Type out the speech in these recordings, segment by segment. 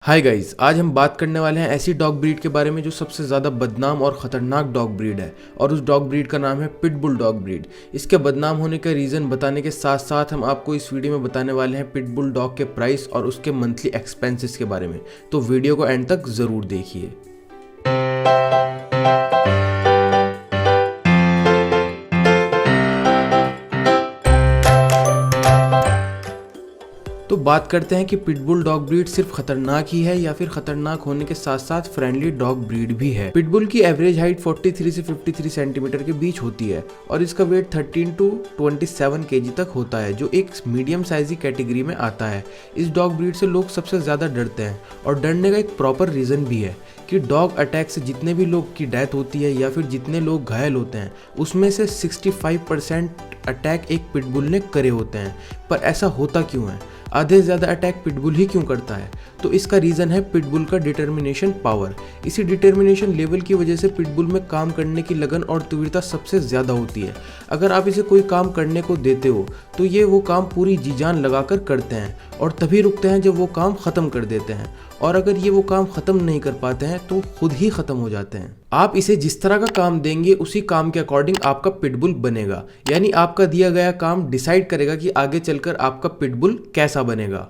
Hi guys, आज हम बात करने वाले हैं ऐसी डॉग ब्रीड के बारे में जो सबसे ज़्यादा बदनाम और ख़तरनाक डॉग ब्रीड है और उस डॉग ब्रीड का नाम है पिटबुल डॉग ब्रीड। इसके बदनाम होने का रीज़न बताने के साथ साथ हम आपको इस वीडियो में बताने वाले हैं पिटबुल डॉग के प्राइस और उसके मंथली एक्सपेंसेस के बारे में, तो वीडियो को एंड तक ज़रूर देखिए। तो बात करते हैं कि पिटबुल डॉग ब्रीड सिर्फ खतरनाक ही है या फिर खतरनाक होने के साथ साथ फ्रेंडली डॉग ब्रीड भी है। पिटबुल की एवरेज हाइट 43 से 53 सेंटीमीटर के बीच होती है और इसका वेट 13 टू 27 केजी तक होता है, जो एक मीडियम साइज की कैटेगरी में आता है। इस डॉग ब्रीड से लोग सबसे ज़्यादा डरते हैं और डरने का एक प्रॉपर रीज़न भी है कि डॉग अटैक से जितने भी लोग की डेथ होती है या फिर जितने लोग घायल होते हैं उसमें से 65% अटैक एक पिटबुल ने करे होते हैं। पर ऐसा होता क्यों है? आधे से ज़्यादा अटैक पिटबुल ही क्यों करता है? तो इसका रीज़न है पिटबुल का डिटर्मिनेशन पावर। इसी डिटर्मिनेशन लेवल की वजह से पिटबुल में काम करने की लगन और तीव्रता सबसे ज़्यादा होती है। अगर आप इसे कोई काम करने को देते हो तो ये वो काम पूरी जी जान लगाकर करते हैं और तभी रुकते हैं जब वो काम ख़त्म कर देते हैं, और अगर ये वो काम ख़त्म नहीं कर पाते हैं तो खुद ही ख़त्म हो जाते हैं। आप इसे जिस तरह का काम देंगे उसी काम के अकॉर्डिंग आपका पिटबुल बनेगा, यानी आपका दिया गया काम डिसाइड करेगा कि आगे चलकर आपका पिटबुल कैसा बनेगा।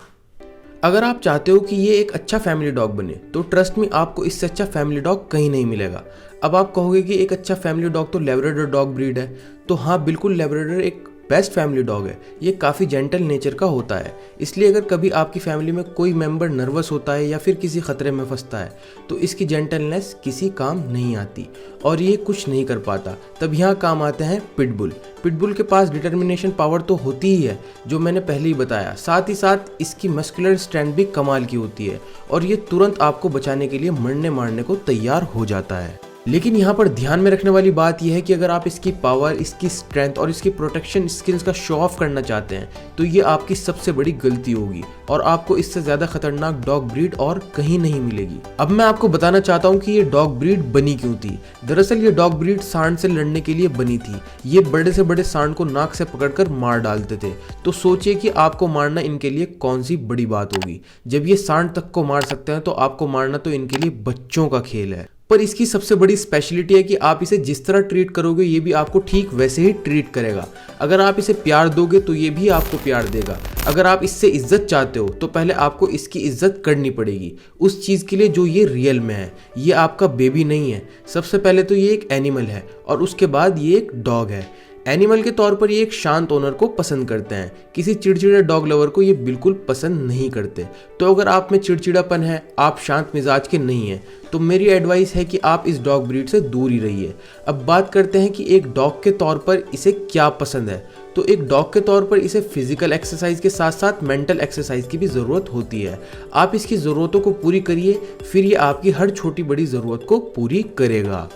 अगर आप चाहते हो कि ये एक अच्छा फैमिली डॉग बने तो ट्रस्ट में आपको इससे अच्छा फैमिली डॉग कहीं नहीं मिलेगा। अब आप कहोगे कि एक अच्छा फैमिली डॉग तो लैब्राडोर डॉग ब्रीड है, तो हाँ बिल्कुल, लैब्राडोर एक बेस्ट फैमिली डॉग है। ये काफ़ी जेंटल नेचर का होता है, इसलिए अगर कभी आपकी फैमिली में कोई मेंबर नर्वस होता है या फिर किसी खतरे में फंसता है तो इसकी जेंटलनेस किसी काम नहीं आती और ये कुछ नहीं कर पाता। तब यहाँ काम आते हैं पिटबुल। पिटबुल के पास डिटर्मिनेशन पावर तो होती ही है जो मैंने पहले ही बताया, साथ ही साथ इसकी मस्कुलर स्ट्रेंथ भी कमाल की होती है और ये तुरंत आपको बचाने के लिए मरने मारने को तैयार हो जाता है। लेकिन यहाँ पर ध्यान में रखने वाली बात यह है कि अगर आप इसकी पावर, इसकी स्ट्रेंथ और इसकी प्रोटेक्शन स्किल्स का शो ऑफ करना चाहते हैं तो ये आपकी सबसे बड़ी गलती होगी और आपको इससे ज़्यादा खतरनाक डॉग ब्रीड और कहीं नहीं मिलेगी। अब मैं आपको बताना चाहता हूँ कि ये डॉग ब्रीड बनी क्यों थी। दरअसल ये डॉग ब्रीड सांड से लड़ने के लिए बनी थी। ये बड़े से बड़े सांड को नाक से पकड़कर मार डालते थे, तो सोचिए कि आपको मारना इनके लिए कौन सी बड़ी बात होगी। जब ये सांड तक को मार सकते हैं तो आपको मारना तो इनके लिए बच्चों का खेल है। पर इसकी सबसे बड़ी स्पेशलिटी है कि आप इसे जिस तरह ट्रीट करोगे ये भी आपको ठीक वैसे ही ट्रीट करेगा। अगर आप इसे प्यार दोगे तो ये भी आपको प्यार देगा। अगर आप इससे इज्जत चाहते हो तो पहले आपको इसकी इज्जत करनी पड़ेगी उस चीज़ के लिए जो ये रियल में है। ये आपका बेबी नहीं है। सबसे पहले तो ये एक एनिमल है और उसके बाद ये एक डॉग है। एनिमल के तौर पर ये एक शांत ओनर को पसंद करते हैं, किसी चिड़चिड़े डॉग लवर को ये बिल्कुल पसंद नहीं करते। तो अगर आप में चिड़चिड़ापन है, आप शांत मिजाज के नहीं हैं, तो मेरी एडवाइस है कि आप इस डॉग ब्रीड से दूर ही रहिए। अब बात करते हैं कि एक डॉग के तौर पर इसे क्या पसंद है। तो एक डॉग के तौर पर इसे फिजिकल एक्सरसाइज के साथ साथ मेंटल एक्सरसाइज की भी ज़रूरत होती है। आप इसकी ज़रूरतों को पूरी करिए, फिर ये आपकी हर छोटी बड़ी ज़रूरत को पूरी करेगा।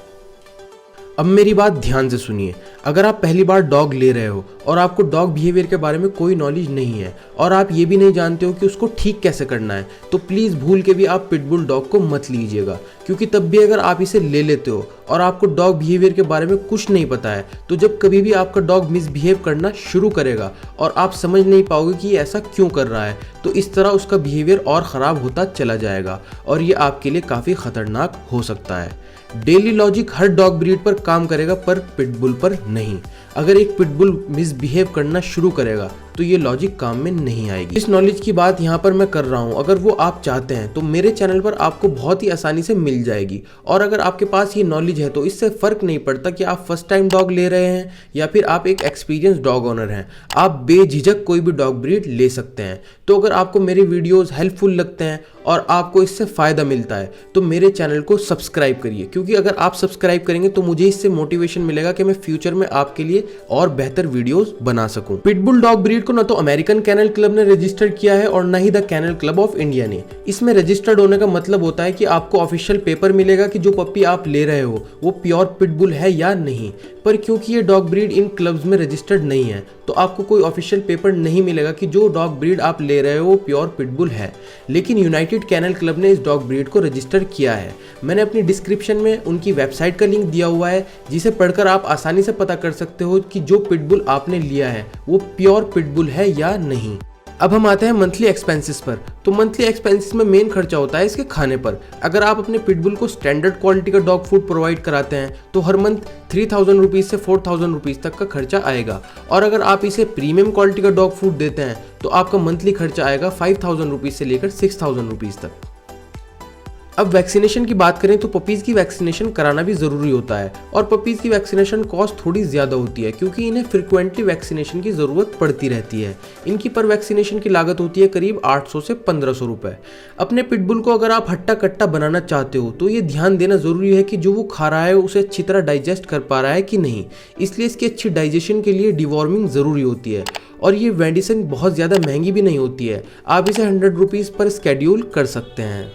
अब मेरी बात ध्यान से सुनिए। अगर आप पहली बार डॉग ले रहे हो और आपको डॉग बिहेवियर के बारे में कोई नॉलेज नहीं है और आप ये भी नहीं जानते हो कि उसको ठीक कैसे करना है, तो प्लीज़ भूल के भी आप पिटबुल डॉग को मत लीजिएगा, क्योंकि तब भी अगर आप इसे ले लेते हो और आपको डॉग बिहेवियर के बारे में कुछ नहीं पता है तो जब कभी भी आपका डॉग मिसबिहेव करना शुरू करेगा और आप समझ नहीं पाओगे कि ये ऐसा क्यों कर रहा है, तो इस तरह उसका बिहेवियर और ख़राब होता चला जाएगा और ये आपके लिए काफ़ी ख़तरनाक हो सकता है। डेली लॉजिक हर डॉग ब्रीड पर काम करेगा पर पिटबुल पर नहीं। अगर एक पिटबुल मिसबिहेव करना शुरू करेगा तो ये लॉजिक काम में नहीं आएगी। इस नॉलेज की बात यहाँ पर मैं कर रहा हूँ, अगर वो आप चाहते हैं तो मेरे चैनल पर आपको बहुत ही आसानी से मिल जाएगी। और अगर आपके पास ये नॉलेज है तो इससे फ़र्क नहीं पड़ता कि आप फर्स्ट टाइम डॉग ले रहे हैं या फिर आप एक एक्सपीरियंस डॉग ओनर हैं, आप बेझिझक कोई भी डॉग ब्रीड ले सकते हैं। तो अगर आपको मेरे वीडियोज़ हेल्पफुल लगते हैं और आपको इससे फ़ायदा मिलता है तो मेरे चैनल को सब्सक्राइब करिए, क्योंकि अगर आप सब्सक्राइब करेंगे तो मुझे इससे मोटिवेशन मिलेगा कि मैं फ्यूचर में आपके लिए और बेहतर वीडियोस बना सकूं। पिटबुल डॉग ब्रीड को ना तो अमेरिकन कैनल क्लब ने रजिस्टर किया है और ना ही the kennel club of India ने। इसमें रजिस्टर्ड होने का मतलब होता है कि आपको ऑफिशियल पेपर मिलेगा कि जो पप्पी आप ले रहे हो वो प्योर पिटबुल है या नहीं। पर क्योंकि ये डॉग ब्रीड इन क्लब्स में रजिस्टर्ड नहीं है तो आपको कोई ऑफिशियल पेपर नहीं मिलेगा कि जो डॉग ब्रीड आप ले रहे हो वो प्योर पिटबुल है। लेकिन यूनाइटेड कैनल क्लब ने इस डॉग ब्रीड को रजिस्टर किया है। मैंने अपनी डिस्क्रिप्शन में उनकी वेबसाइट का लिंक दिया हुआ है, जिसे पढ़कर आप आसानी से पता कर सकते हो कि जो पिटबुल आपने लिया है वो प्योर पिटबुल है या नहीं। अब हम आते हैं मंथली एक्सपेंसेस पर। तो मंथली एक्सपेंसेस में मेन खर्चा होता है इसके खाने पर। अगर आप अपने पिटबुल को स्टैंडर्ड क्वालिटी का डॉग फूड प्रोवाइड कराते हैं तो हर मंथ 3000 रुपीज़ से 4000 रुपीज़ तक का खर्चा आएगा, और अगर आप इसे प्रीमियम क्वालिटी का डॉग फूड देते हैं तो आपका मंथली खर्चा आएगा 5000 रुपीज़ से लेकर 6000 रुपीज़ तक। अब वैक्सीनेशन की बात करें तो पपीज़ की वैक्सीनेशन कराना भी ज़रूरी होता है, और पपीज़ की वैक्सीनेशन कॉस्ट थोड़ी ज़्यादा होती है क्योंकि इन्हें फ्रिक्वेंटली वैक्सीनेशन की ज़रूरत पड़ती रहती है। इनकी पर वैक्सीनेशन की लागत होती है करीब 800 से 1500 रुपये। अपने पिटबुल को अगर आप हट्टा कट्टा बनाना चाहते हो तो ये ध्यान देना ज़रूरी है कि जो वो खा रहा है उसे अच्छी तरह डाइजेस्ट कर पा रहा है कि नहीं, इसलिए इसकी अच्छी डाइजेशन के लिए डिवॉर्मिंग ज़रूरी होती है। और ये मेडिसिन बहुत ज़्यादा महंगी भी नहीं होती है, आप इसे 100 रुपीज़ पर स्केड्यूल कर सकते हैं।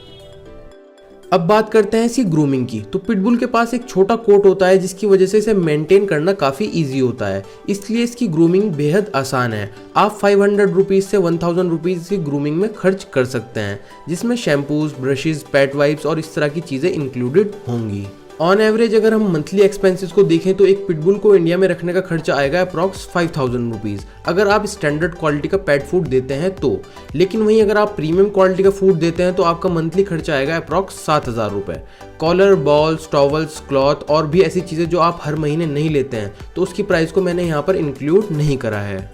अब बात करते हैं इसकी ग्रूमिंग की। तो पिटबुल के पास एक छोटा कोट होता है जिसकी वजह से इसे मेंटेन करना काफ़ी इजी होता है, इसलिए इसकी ग्रूमिंग बेहद आसान है। आप 500 रुपीज़ से 1000 रुपीज़ की ग्रूमिंग में खर्च कर सकते हैं, जिसमें शैम्पूज, ब्रशेज, पेट वाइप्स और इस तरह की चीज़ें इंक्लूडेड होंगी। ऑन एवरेज अगर हम मंथली एक्सपेंसेस को देखें तो एक पिटबुल को इंडिया में रखने का खर्चा आएगा अप्रॉक्स 5000 रुपीज़ अगर आप स्टैंडर्ड क्वालिटी का पेट फूड देते हैं तो। लेकिन वहीं अगर आप प्रीमियम क्वालिटी का फूड देते हैं तो आपका मंथली खर्चा आएगा अप्रॉक्स 7000 रुपये। कॉलर, बॉल्स, टॉवल्स, क्लॉथ और भी ऐसी चीज़ें जो आप हर महीने नहीं लेते हैं तो उसकी प्राइस को मैंने यहाँ पर इंक्लूड नहीं करा है।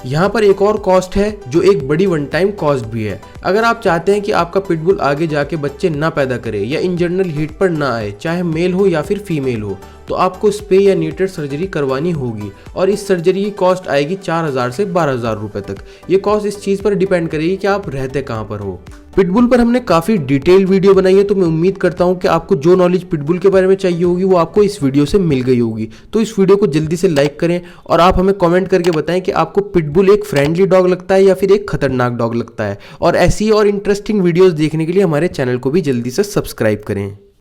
यहाँ पर एक और कॉस्ट है जो एक बड़ी वन टाइम कॉस्ट भी है। अगर आप चाहते हैं कि आपका पिटबुल आगे जाके बच्चे ना पैदा करे या इन जनरल हीट पर ना आए, चाहे मेल हो या फिर फीमेल हो, तो आपको स्पे या न्यूटर सर्जरी करवानी होगी, और इस सर्जरी की कॉस्ट आएगी 4000 से 12000 रुपये तक। ये कॉस्ट इस चीज़ पर डिपेंड करेगी कि आप रहते कहाँ पर हो। पिटबुल पर हमने काफ़ी डिटेल्ड वीडियो बनाई है, तो मैं उम्मीद करता हूँ कि आपको जो नॉलेज पिटबुल के बारे में चाहिए होगी वो आपको इस वीडियो से मिल गई होगी। तो इस वीडियो को जल्दी से लाइक करें और आप हमें कमेंट करके बताएं कि आपको पिटबुल एक फ्रेंडली डॉग लगता है या फिर एक खतरनाक डॉग लगता है। और ऐसी और इंटरेस्टिंग वीडियोज़ देखने के लिए हमारे चैनल को भी जल्दी से सब्सक्राइब करें।